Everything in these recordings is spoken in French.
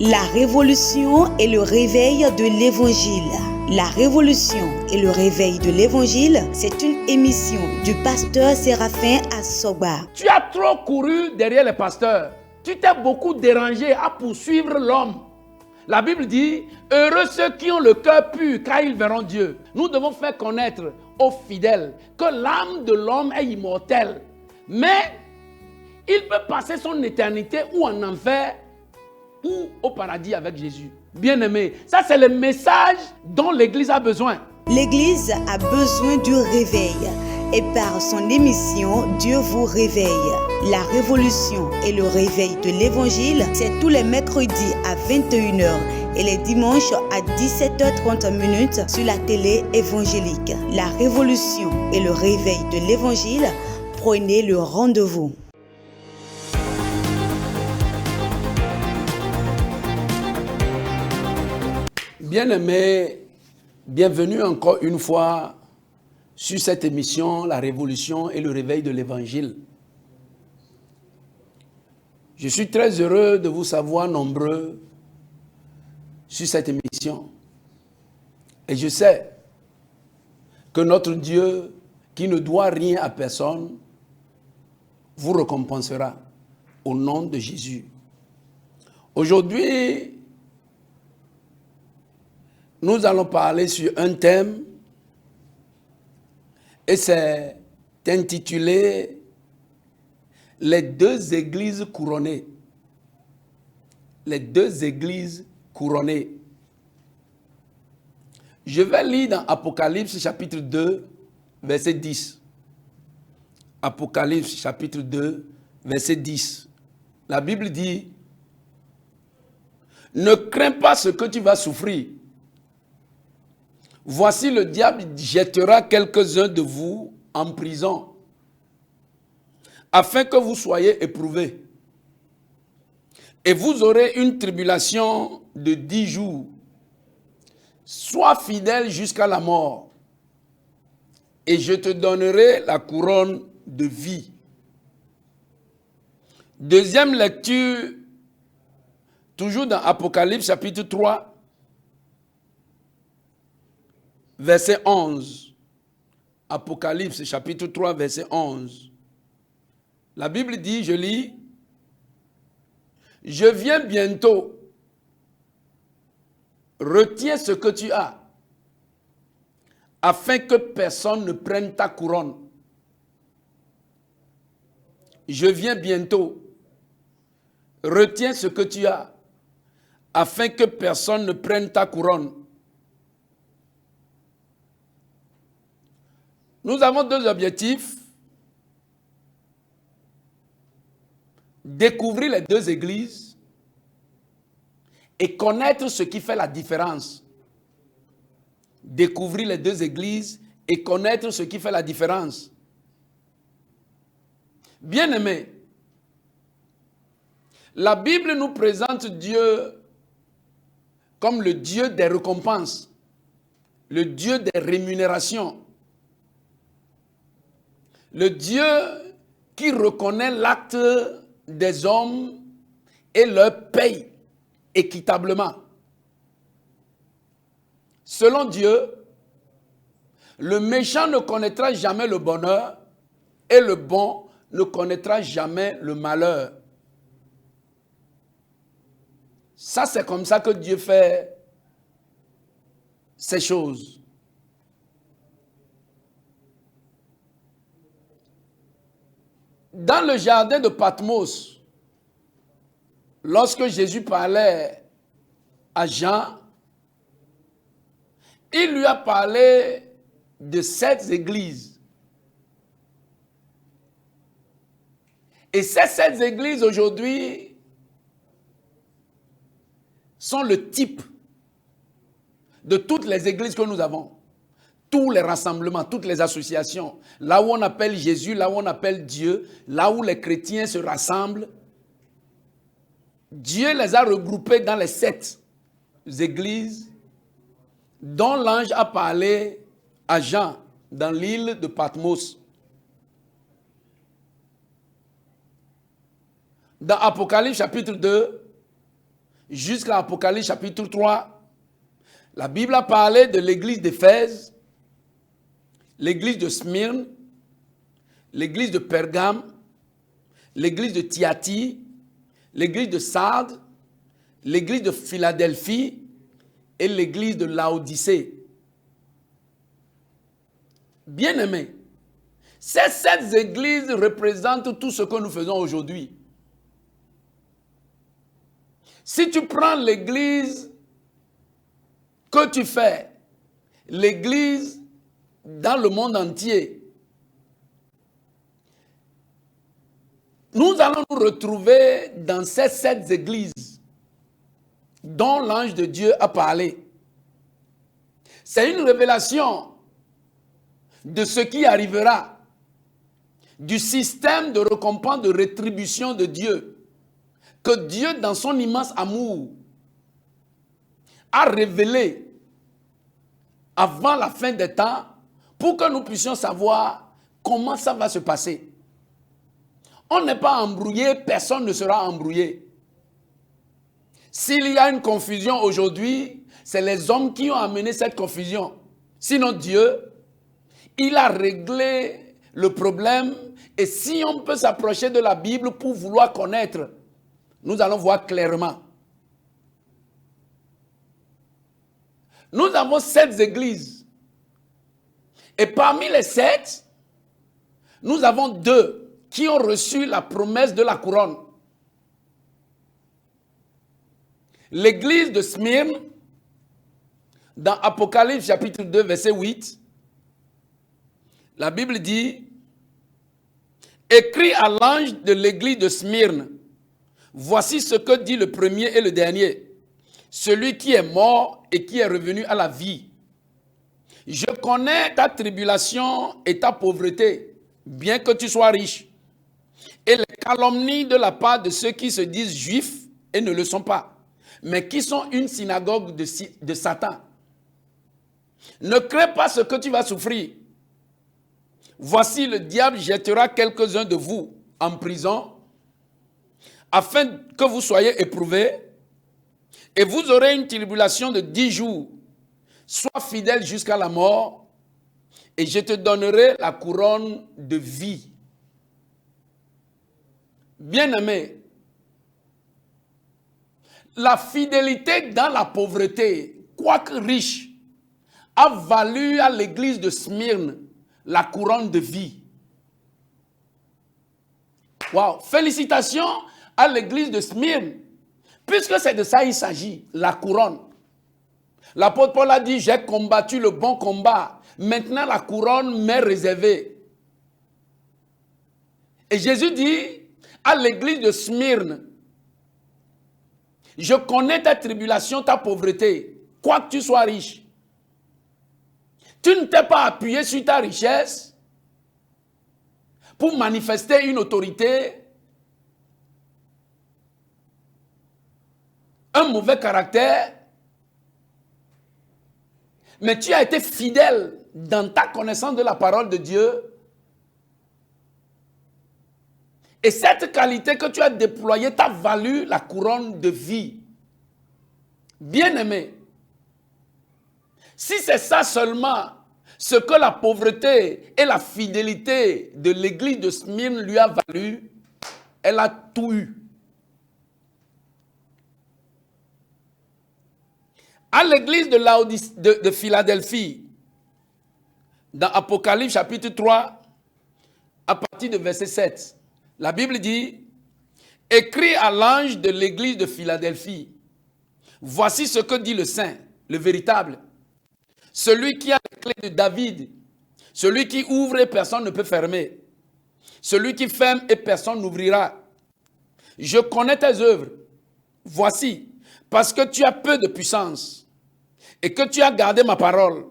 La révolution et le réveil de l'Évangile. La révolution et le réveil de l'Évangile, c'est une émission du pasteur Séraphin Assogba. Tu as trop couru derrière les pasteurs. Tu t'es beaucoup dérangé à poursuivre l'homme. La Bible dit, heureux ceux qui ont le cœur pur, car ils verront Dieu. Nous devons faire connaître aux fidèles que l'âme de l'homme est immortelle. Mais il peut passer son éternité ou en enfer ou au paradis avec Jésus. Bien-aimé, ça c'est le message dont l'Église a besoin. L'Église a besoin du réveil. Et par son émission, Dieu vous réveille. La révolution et le réveil de l'Évangile, c'est tous les mercredis à 21h et les dimanches à 17h30 sur la télé évangélique. La révolution et le réveil de l'Évangile, prenez le rendez-vous. Bien-aimés, bienvenue encore une fois sur cette émission, la révolution et le réveil de l'Évangile. Je suis très heureux de vous savoir nombreux sur cette émission. Et je sais que notre Dieu, qui ne doit rien à personne, vous récompensera au nom de Jésus. Aujourd'hui, nous allons parler sur un thème et c'est intitulé « Les deux églises couronnées ». Les deux églises couronnées. Je vais lire dans Apocalypse chapitre 2, verset 10. Apocalypse chapitre 2, verset 10. La Bible dit « Ne crains pas ce que tu vas souffrir. Voici le diable jettera quelques-uns de vous en prison, afin que vous soyez éprouvés. Et vous aurez une tribulation de 10 jours. Sois fidèle jusqu'à la mort, et je te donnerai la couronne de vie. » Deuxième lecture, toujours dans Apocalypse chapitre 3, verset 11. Apocalypse chapitre 3, verset 11. La Bible dit, je lis, « Je viens bientôt. Retiens ce que tu as, afin que personne ne prenne ta couronne. Je viens bientôt. Retiens ce que tu as, afin que personne ne prenne ta couronne. » Nous avons deux objectifs. Découvrir les deux églises et connaître ce qui fait la différence. Découvrir les deux églises et connaître ce qui fait la différence. Bien-aimés, la Bible nous présente Dieu comme le Dieu des récompenses, le Dieu des rémunérations. Le Dieu qui reconnaît l'acte des hommes et leur paye équitablement. Selon Dieu, le méchant ne connaîtra jamais le bonheur et le bon ne connaîtra jamais le malheur. Ça, c'est comme ça que Dieu fait ces choses. Dans le jardin de Patmos, lorsque Jésus parlait à Jean, il lui a parlé de 7 églises. Et ces 7 églises aujourd'hui sont le type de toutes les églises que nous avons. Tous les rassemblements, toutes les associations, là où on appelle Jésus, là où on appelle Dieu, là où les chrétiens se rassemblent, Dieu les a regroupés dans les 7 églises dont l'ange a parlé à Jean dans l'île de Patmos. Dans Apocalypse chapitre 2, jusqu'à Apocalypse chapitre 3, la Bible a parlé de l'église d'Éphèse, l'église de Smyrne, l'église de Pergame, l'église de Thyatire, l'église de Sardes, l'église de Philadelphie et l'église de Laodicée. Bien-aimés, ces 7 églises représentent tout ce que nous faisons aujourd'hui. Si tu prends l'église que tu fais, l'église dans le monde entier, nous allons nous retrouver dans ces 7 églises dont l'ange de Dieu a parlé. C'est une révélation de ce qui arrivera, du système de récompense, de rétribution de Dieu, que Dieu, dans son immense amour, a révélé avant la fin des temps pour que nous puissions savoir comment ça va se passer. On n'est pas embrouillé, personne ne sera embrouillé. S'il y a une confusion aujourd'hui, c'est les hommes qui ont amené cette confusion. Sinon Dieu, il a réglé le problème. Et si on peut s'approcher de la Bible pour vouloir connaître, nous allons voir clairement. Nous avons 7 églises. Et parmi les 7, nous avons 2 qui ont reçu la promesse de la couronne. L'église de Smyrne, dans Apocalypse chapitre 2, verset 8, la Bible dit: écrit à l'ange de l'église de Smyrne, voici ce que dit le premier et le dernier, celui qui est mort et qui est revenu à la vie. Je connais ta tribulation et ta pauvreté, bien que tu sois riche, et les calomnies de la part de ceux qui se disent juifs et ne le sont pas, mais qui sont une synagogue de Satan. Ne crains pas ce que tu vas souffrir. Voici, le diable jettera quelques-uns de vous en prison, afin que vous soyez éprouvés, et vous aurez une tribulation de 10 jours. Sois fidèle jusqu'à la mort, et je te donnerai la couronne de vie. Bien-aimé, la fidélité dans la pauvreté, quoique riche, a valu à l'église de Smyrne la couronne de vie. Wow! Félicitations à l'église de Smyrne, puisque c'est de ça il s'agit, la couronne. L'apôtre Paul a dit: j'ai combattu le bon combat, maintenant la couronne m'est réservée. Et Jésus dit à l'église de Smyrne: je connais ta tribulation, ta pauvreté, quoique tu sois riche. Tu ne t'es pas appuyé sur ta richesse pour manifester une autorité, un mauvais caractère, mais tu as été fidèle dans ta connaissance de la parole de Dieu. Et cette qualité que tu as déployée t'a valu la couronne de vie. Bien-aimé, si c'est ça seulement, ce que la pauvreté et la fidélité de l'église de Smyrne lui a valu, elle a tout eu. À l'église de Philadelphie, dans Apocalypse chapitre 3, à partir de verset 7, la Bible dit: écrit à l'ange de l'église de Philadelphie, voici ce que dit le Saint, le véritable, celui qui a les clés de David, celui qui ouvre et personne ne peut fermer, celui qui ferme et personne n'ouvrira. Je connais tes œuvres. Voici, parce que tu as peu de puissance, et que tu as gardé ma parole,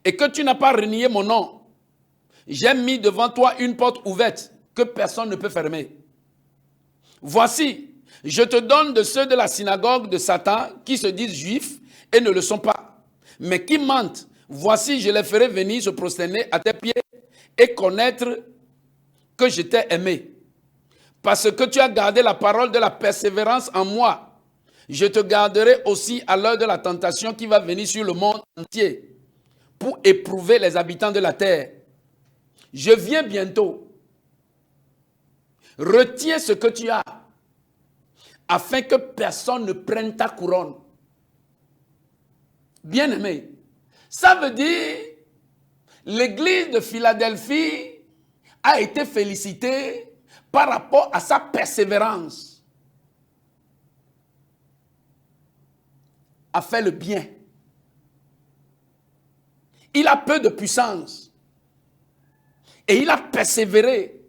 et que tu n'as pas renié mon nom, j'ai mis devant toi une porte ouverte que personne ne peut fermer. Voici, je te donne de ceux de la synagogue de Satan qui se disent juifs et ne le sont pas, mais qui mentent. Voici, je les ferai venir se prosterner à tes pieds et connaître que je t'ai aimé. Parce que tu as gardé la parole de la persévérance en moi. Je te garderai aussi à l'heure de la tentation qui va venir sur le monde entier pour éprouver les habitants de la terre. Je viens bientôt. Retiens ce que tu as, afin que personne ne prenne ta couronne. Bien-aimé, ça veut dire l'église de Philadelphie a été félicitée par rapport à sa persévérance à faire le bien. Il a peu de puissance et il a persévéré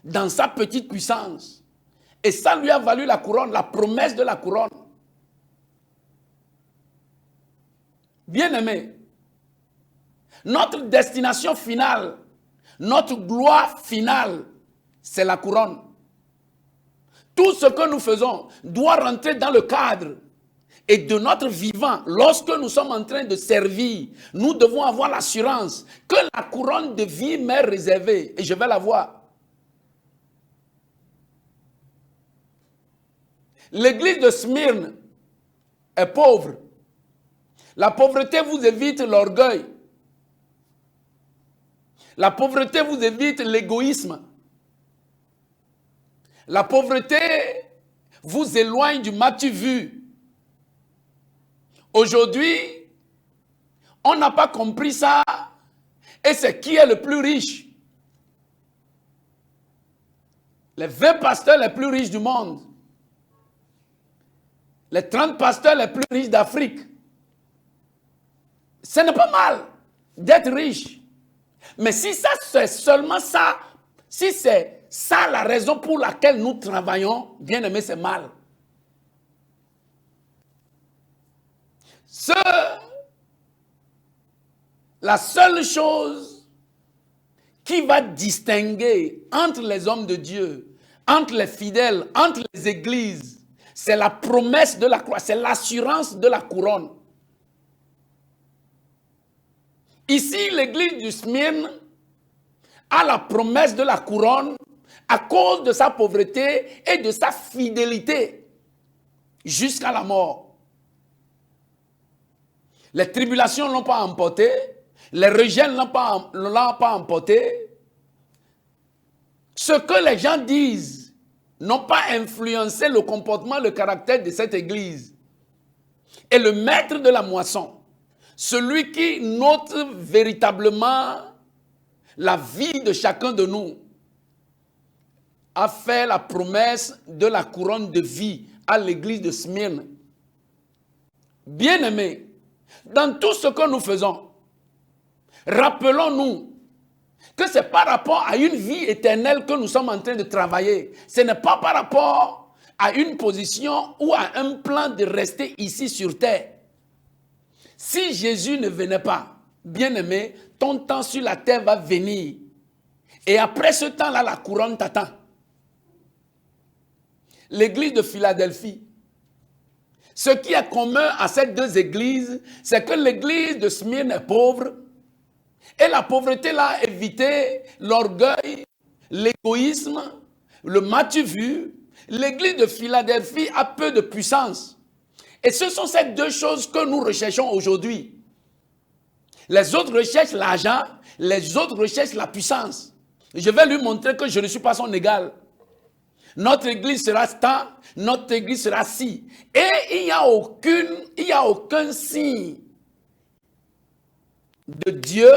dans sa petite puissance. Et ça lui a valu la couronne, la promesse de la couronne. Bien-aimé, notre destination finale, notre gloire finale, c'est la couronne. Tout ce que nous faisons doit rentrer dans le cadre et de notre vivant. Lorsque nous sommes en train de servir, nous devons avoir l'assurance que la couronne de vie m'est réservée et je vais l'avoir. L'église de Smyrne est pauvre. La pauvreté vous évite l'orgueil. La pauvreté vous évite l'égoïsme. La pauvreté vous éloigne du m'as-tu vu. Aujourd'hui, on n'a pas compris ça. Et c'est qui est le plus riche? Les 20 pasteurs les plus riches du monde. Les 30 pasteurs les plus riches d'Afrique. Ce n'est pas mal d'être riche. Mais si ça, c'est seulement ça, si c'est ça la raison pour laquelle nous travaillons, bien aimé, c'est mal. La seule chose qui va distinguer entre les hommes de Dieu, entre les fidèles, entre les églises, c'est la promesse de la croix, c'est l'assurance de la couronne. Ici, l'église du Smyrne a la promesse de la couronne à cause de sa pauvreté et de sa fidélité jusqu'à la mort. Les tribulations ne l'ont pas emporté, les rejets ne l'ont pas emporté. Ce que les gens disent n'ont pas influencé le comportement, le caractère de cette église. Et le maître de la moisson, celui qui note véritablement la vie de chacun de nous, a fait la promesse de la couronne de vie à l'église de Smyrne. Bien-aimés, dans tout ce que nous faisons, rappelons-nous que c'est par rapport à une vie éternelle que nous sommes en train de travailler. Ce n'est pas par rapport à une position ou à un plan de rester ici sur terre. Si Jésus ne venait pas, bien-aimé, ton temps sur la terre va venir. Et après ce temps-là, la couronne t'attend. L'église de Philadelphie, ce qui est commun à ces deux églises, c'est que l'église de Smyrne est pauvre. Et la pauvreté l'a évité l'orgueil, l'égoïsme, le m'as-tu vu. L'église de Philadelphie a peu de puissance. Et ce sont ces deux choses que nous recherchons aujourd'hui. Les autres recherchent l'argent, les autres recherchent la puissance. Je vais lui montrer que je ne suis pas son égal. Notre église sera tant, notre église sera ci. Et il n'y a aucun signe de Dieu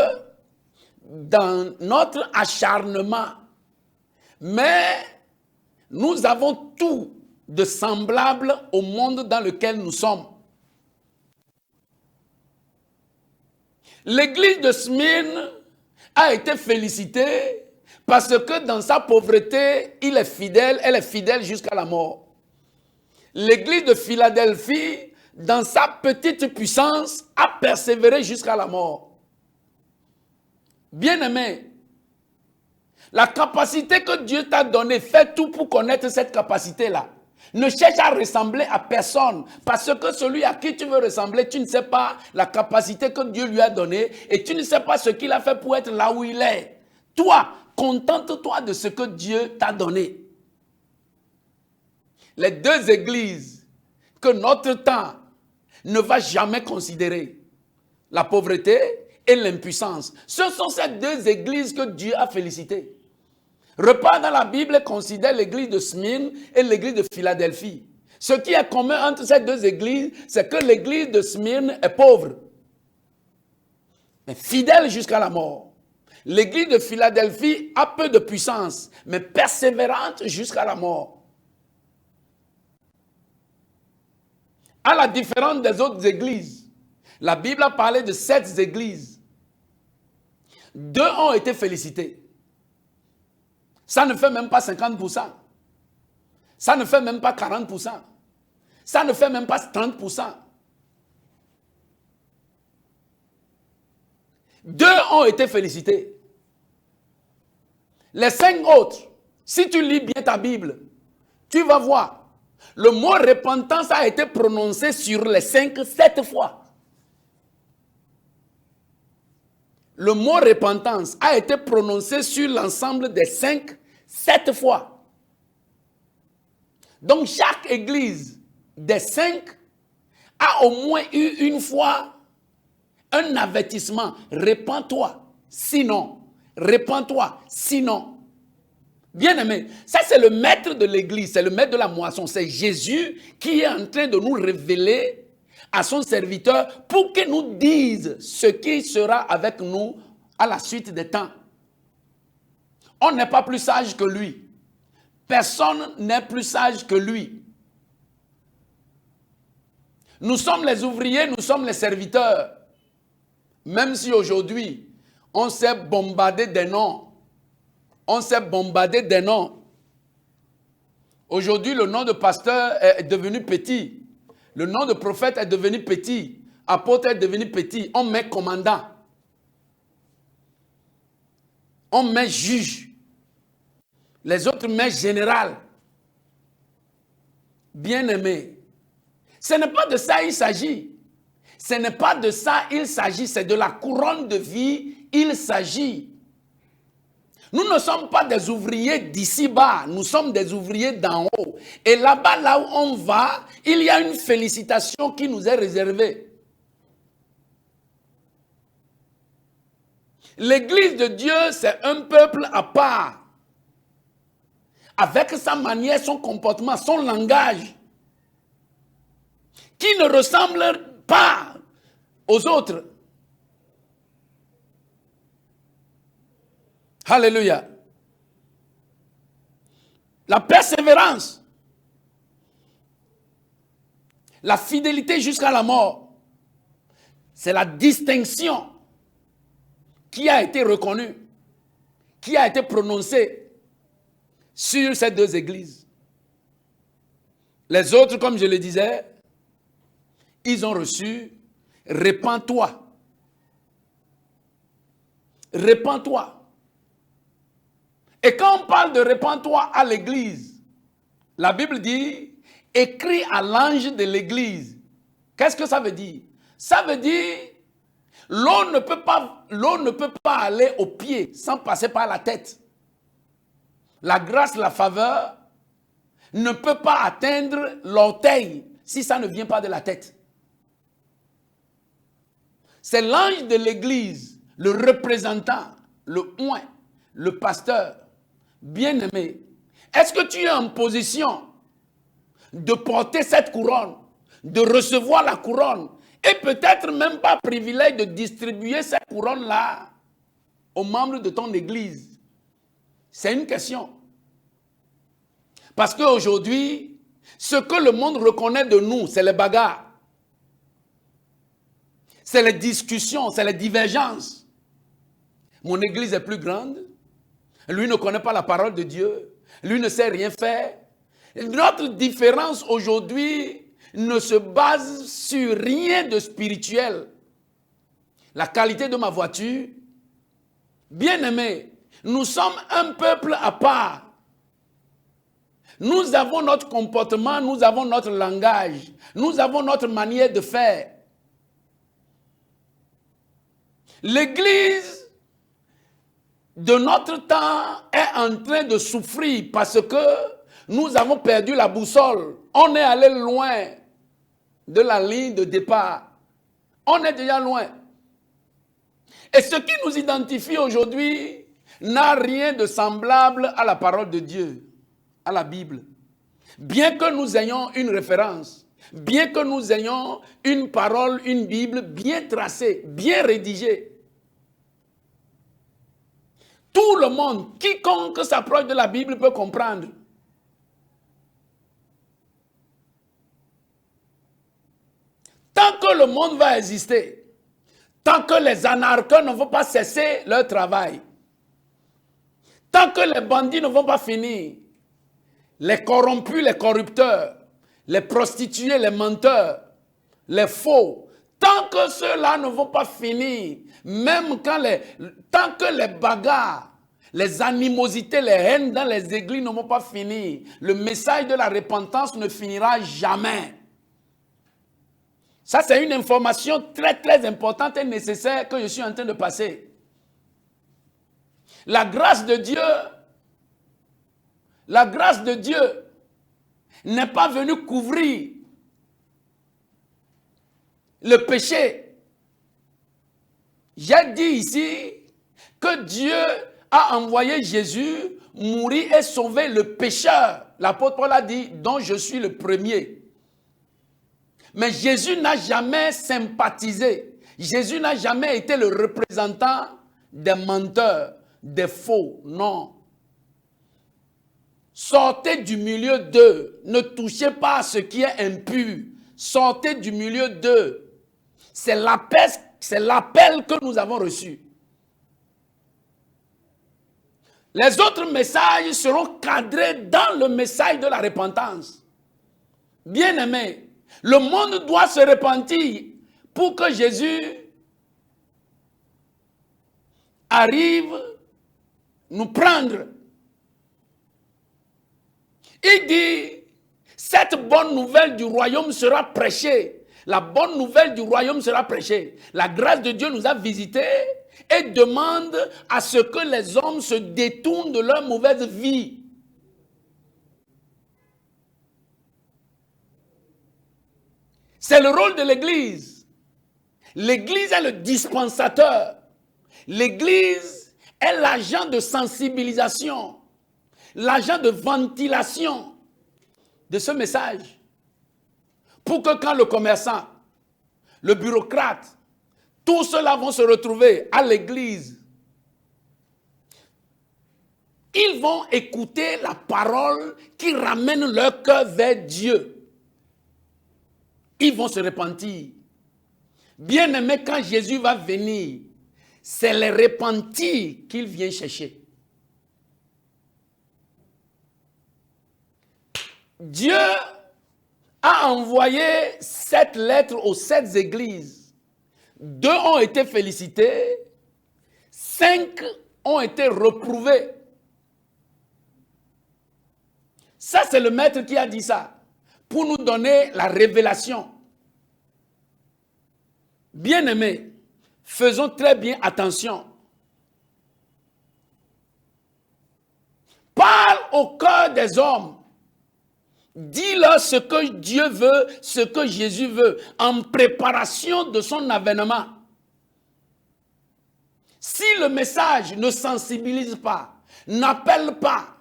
dans notre acharnement. Mais nous avons tout de semblable au monde dans lequel nous sommes. L'église de Smyrne a été félicitée parce que dans sa pauvreté, il est fidèle, elle est fidèle jusqu'à la mort. L'église de Philadelphie, dans sa petite puissance, a persévéré jusqu'à la mort. Bien-aimé, la capacité que Dieu t'a donnée, fais tout pour connaître cette capacité-là. Ne cherche à ressembler à personne, parce que celui à qui tu veux ressembler, tu ne sais pas la capacité que Dieu lui a donnée et tu ne sais pas ce qu'il a fait pour être là où il est. Toi, contente-toi de ce que Dieu t'a donné. Les deux églises que notre temps ne va jamais considérer. La pauvreté et l'impuissance. Ce sont ces deux églises que Dieu a félicitées. Repart dans la Bible et considère l'église de Smyrne et l'église de Philadelphie. Ce qui est commun entre ces deux églises, c'est que l'église de Smyrne est pauvre, mais fidèle jusqu'à la mort. L'église de Philadelphie a peu de puissance, mais persévérante jusqu'à la mort. À la différence des autres églises, la Bible a parlé de 7 églises. 2 ont été félicitées. Ça ne fait même pas 50%. Ça ne fait même pas 40%. Ça ne fait même pas 30%. 2 ont été félicités. Les 5 autres, si tu lis bien ta Bible, tu vas voir, le mot repentance a été prononcé sur les 5, 7 fois. Le mot repentance a été prononcé sur l'ensemble des 5, 7 fois. Donc chaque église des 5 a au moins eu une fois un avertissement. Répands-toi, sinon. Répands-toi, sinon. Bien-aimé, ça c'est le maître de l'église, c'est le maître de la moisson. C'est Jésus qui est en train de nous révéler à son serviteur pour qu'il nous dise ce qui sera avec nous à la suite des temps. On n'est pas plus sage que lui. Personne n'est plus sage que lui. Nous sommes les ouvriers, nous sommes les serviteurs. Même si aujourd'hui, on s'est bombardé des noms. On s'est bombardé des noms. Aujourd'hui, le nom de pasteur est devenu petit. Le nom de prophète est devenu petit. Apôtre est devenu petit. On met commandant. On met juge. Les autres mettent général. Bien-aimé. Ce n'est pas de ça il s'agit. Ce n'est pas de ça il s'agit. C'est de la couronne de vie il s'agit. Nous ne sommes pas des ouvriers d'ici-bas, nous sommes des ouvriers d'en haut. Et là-bas, là où on va, il y a une félicitation qui nous est réservée. L'Église de Dieu, c'est un peuple à part. Avec sa manière, son comportement, son langage, qui ne ressemble pas aux autres. Alléluia. La persévérance, la fidélité jusqu'à la mort, c'est la distinction qui a été reconnue, qui a été prononcée sur ces 2 églises. Les autres, comme je le disais, ils ont reçu « Répands-toi ». Répands-toi. Et quand on parle de répands-toi à l'église, la Bible dit, écris à l'ange de l'église. Qu'est-ce que ça veut dire? Ça veut dire, l'eau ne peut pas aller au pied sans passer par la tête. La grâce, la faveur ne peut pas atteindre l'orteil si ça ne vient pas de la tête. C'est l'ange de l'église, le représentant, le oint, le pasteur. Bien-aimé, est-ce que tu es en position de porter cette couronne, de recevoir la couronne et peut-être même pas privilège de distribuer cette couronne-là aux membres de ton église? C'est une question. Parce qu'aujourd'hui, ce que le monde reconnaît de nous, c'est les bagarres. C'est les discussions, c'est les divergences. Mon église est plus grande. Lui ne connaît pas la parole de Dieu. Lui ne sait rien faire. Notre différence aujourd'hui ne se base sur rien de spirituel. La qualité de ma voiture. Bien-aimé, nous sommes un peuple à part. Nous avons notre comportement, nous avons notre langage, nous avons notre manière de faire. L'Église de notre temps est en train de souffrir parce que nous avons perdu la boussole. On est allé loin de la ligne de départ. On est déjà loin. Et ce qui nous identifie aujourd'hui n'a rien de semblable à la parole de Dieu, à la Bible. Bien que nous ayons une référence, bien que nous ayons une parole, une Bible bien tracée, bien rédigée, tout le monde, quiconque s'approche de la Bible peut comprendre. Tant que le monde va exister, tant que les anarchos ne vont pas cesser leur travail, tant que les bandits ne vont pas finir, les corrompus, les corrupteurs, les prostituées, les menteurs, les faux, tant que ceux-là ne vont pas finir, même tant que les bagarres, les animosités, les haines dans les églises ne vont pas finir, le message de la repentance ne finira jamais. Ça, c'est une information très, très importante et nécessaire que je suis en train de passer. La grâce de Dieu n'est pas venue couvrir le péché. J'ai dit ici que Dieu a envoyé Jésus mourir et sauver le pécheur. L'apôtre Paul a dit, dont je suis le premier. Mais Jésus n'a jamais sympathisé. Jésus n'a jamais été le représentant des menteurs, des faux. Non. Sortez du milieu d'eux. Ne touchez pas à ce qui est impur. Sortez du milieu d'eux. C'est l'appel que nous avons reçu. Les autres messages seront cadrés dans le message de la repentance. Bien-aimés, le monde doit se repentir pour que Jésus arrive nous prendre. Il dit, cette bonne nouvelle du royaume sera prêchée. La bonne nouvelle du royaume sera prêchée. La grâce de Dieu nous a visités et demande à ce que les hommes se détournent de leur mauvaise vie. C'est le rôle de l'Église. L'Église est le dispensateur. L'Église est l'agent de sensibilisation, l'agent de ventilation de ce message. Pour que quand le commerçant, le bureaucrate, tous ceux-là vont se retrouver à l'Église, ils vont écouter la parole qui ramène leur cœur vers Dieu. Ils vont se repentir. Bien-aimé, quand Jésus va venir, c'est les repentis qu'il vient chercher. Dieu a envoyé cette lettre aux 7 églises. 2 ont été félicités, 5 ont été reprouvés. Ça, c'est le maître qui a dit ça, pour nous donner la révélation. Bien-aimés, faisons très bien attention. Parle au cœur des hommes. Dis-leur ce que Dieu veut, ce que Jésus veut, en préparation de son avènement. Si le message ne sensibilise pas, n'appelle pas,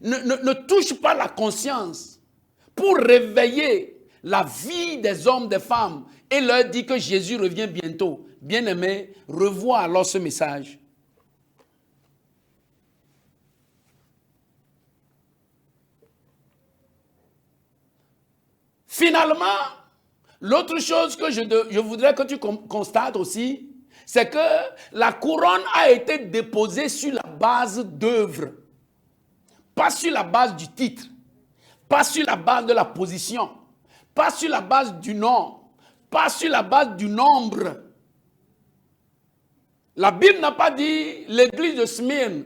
ne touche pas la conscience pour réveiller la vie des hommes, des femmes et leur dire que Jésus revient bientôt, bien-aimés, revois alors ce message. Finalement, l'autre chose que je voudrais que tu constates aussi, c'est que la couronne a été déposée sur la base d'œuvres, pas sur la base du titre, pas sur la base de la position, pas sur la base du nom, pas sur la base du nombre. La Bible n'a pas dit l'église de Smyrne,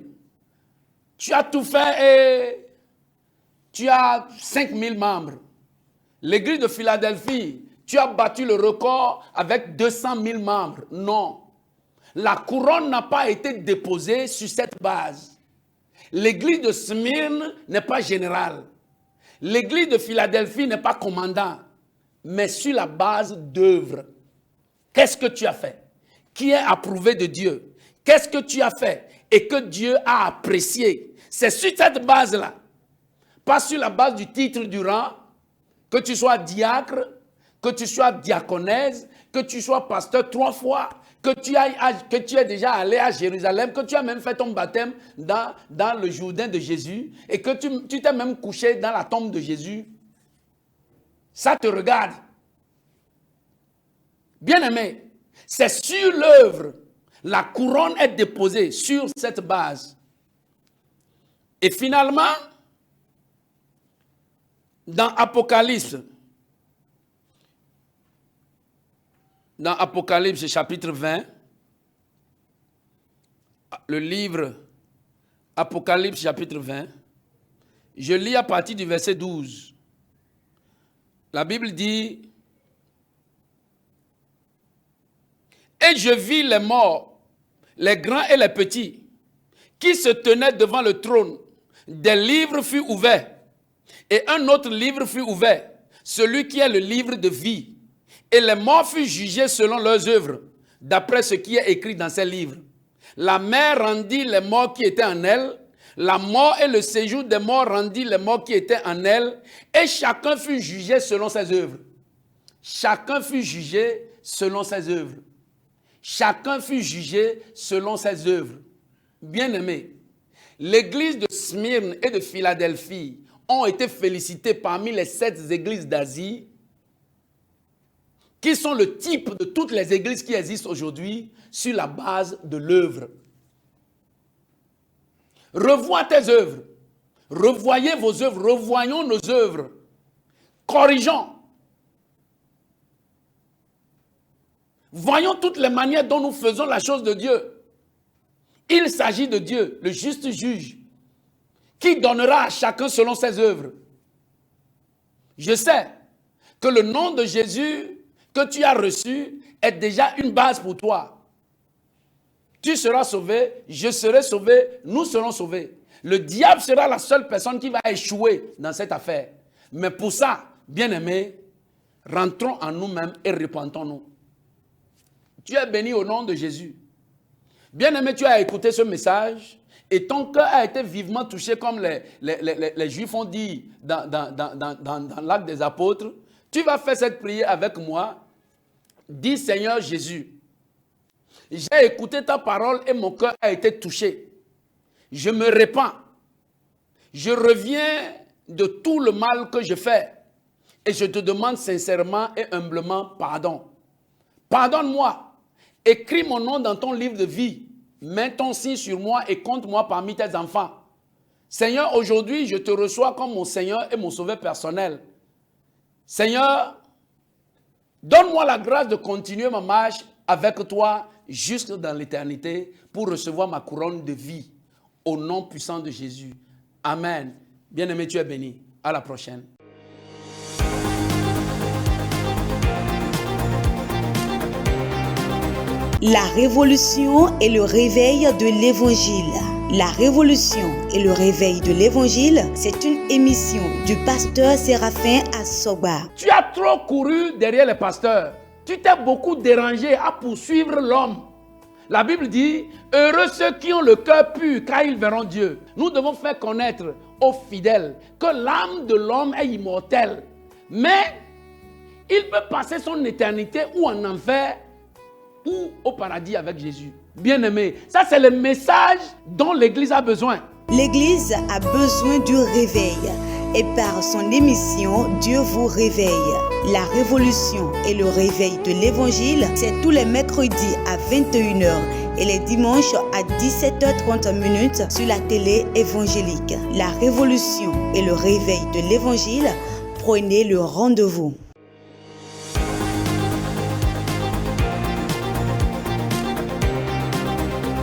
tu as tout fait et tu as 5000 membres. L'église de Philadelphie, tu as battu le record avec 200 000 membres. Non. La couronne n'a pas été déposée sur cette base. L'église de Smyrne n'est pas générale. L'église de Philadelphie n'est pas commandant. mais sur la base d'œuvres. Qu'est-ce que tu as fait? Qui est approuvé de Dieu? Qu'est-ce que tu as fait et que Dieu a apprécié? C'est sur cette base-là, pas sur la base du titre du rang, que tu sois diacre, que tu sois diaconesse, que tu sois pasteur 3 fois, que tu es déjà allé à Jérusalem, que tu as même fait ton baptême dans le Jourdain de Jésus et que tu t'es même couché dans la tombe de Jésus. Ça te regarde. Bien-aimé, c'est sur l'œuvre. La couronne est déposée sur cette base. Et finalement, dans Apocalypse chapitre 20, le livre Apocalypse chapitre 20, je lis à partir du verset 12. La Bible dit: et je vis les morts, les grands et les petits, qui se tenaient devant le trône. Des livres furent ouverts, et un autre livre fut ouvert, celui qui est le livre de vie. Et les morts furent jugés selon leurs œuvres, d'après ce qui est écrit dans ces livres. La mer rendit les morts qui étaient en elle, la mort et le séjour des morts rendit les morts qui étaient en elle, et chacun fut jugé selon ses œuvres. Chacun fut jugé selon ses œuvres. Chacun fut jugé selon ses œuvres. Bien-aimés, l'église de Smyrne et de Philadelphie ont été félicitées parmi les 7 églises d'Asie, qui sont le type de toutes les églises qui existent aujourd'hui sur la base de l'œuvre. Revois tes œuvres. Revoyez vos œuvres. Revoyons nos œuvres. Corrigeons. Voyons toutes les manières dont nous faisons la chose de Dieu. Il s'agit de Dieu, le juste juge, qui donnera à chacun selon ses œuvres. Je sais que le nom de Jésus que tu as reçu est déjà une base pour toi. Tu seras sauvé, je serai sauvé, nous serons sauvés. Le diable sera la seule personne qui va échouer dans cette affaire. Mais pour ça, bien-aimés, rentrons en nous-mêmes et repentons-nous. Tu es béni au nom de Jésus. Bien-aimé, tu as écouté ce message et ton cœur a été vivement touché comme les Juifs ont dit dans l'Acte des Apôtres. Tu vas faire cette prière avec moi. Dis: Seigneur Jésus, j'ai écouté ta parole et mon cœur a été touché. Je me répands. Je reviens de tout le mal que je fais et je te demande sincèrement et humblement pardon. Pardonne-moi. Écris mon nom dans ton livre de vie. Mets ton signe sur moi et compte-moi parmi tes enfants. Seigneur, aujourd'hui, je te reçois comme mon Seigneur et mon Sauveur personnel. Seigneur, donne-moi la grâce de continuer ma marche avec toi jusque dans l'éternité pour recevoir ma couronne de vie. Au nom puissant de Jésus. Amen. Bien-aimé, tu es béni. À la prochaine. La révolution et le réveil de l'Évangile. La révolution et le réveil de l'Évangile, c'est une émission du pasteur Séraphin Assoba. Tu as trop couru derrière les pasteurs. Tu t'es beaucoup dérangé à poursuivre l'homme. La Bible dit: heureux ceux qui ont le cœur pur, car ils verront Dieu. Nous devons faire connaître aux fidèles que l'âme de l'homme est immortelle. Mais il peut passer son éternité ou en enfer ou au paradis avec Jésus. Bien-aimé, ça c'est le message dont l'Église a besoin. L'Église a besoin du réveil. Et par son émission, Dieu vous réveille. La révolution et le réveil de l'Évangile, c'est tous les mercredis à 21h et les dimanches à 17h30 sur la télé évangélique. La révolution et le réveil de l'Évangile, prenez le rendez-vous.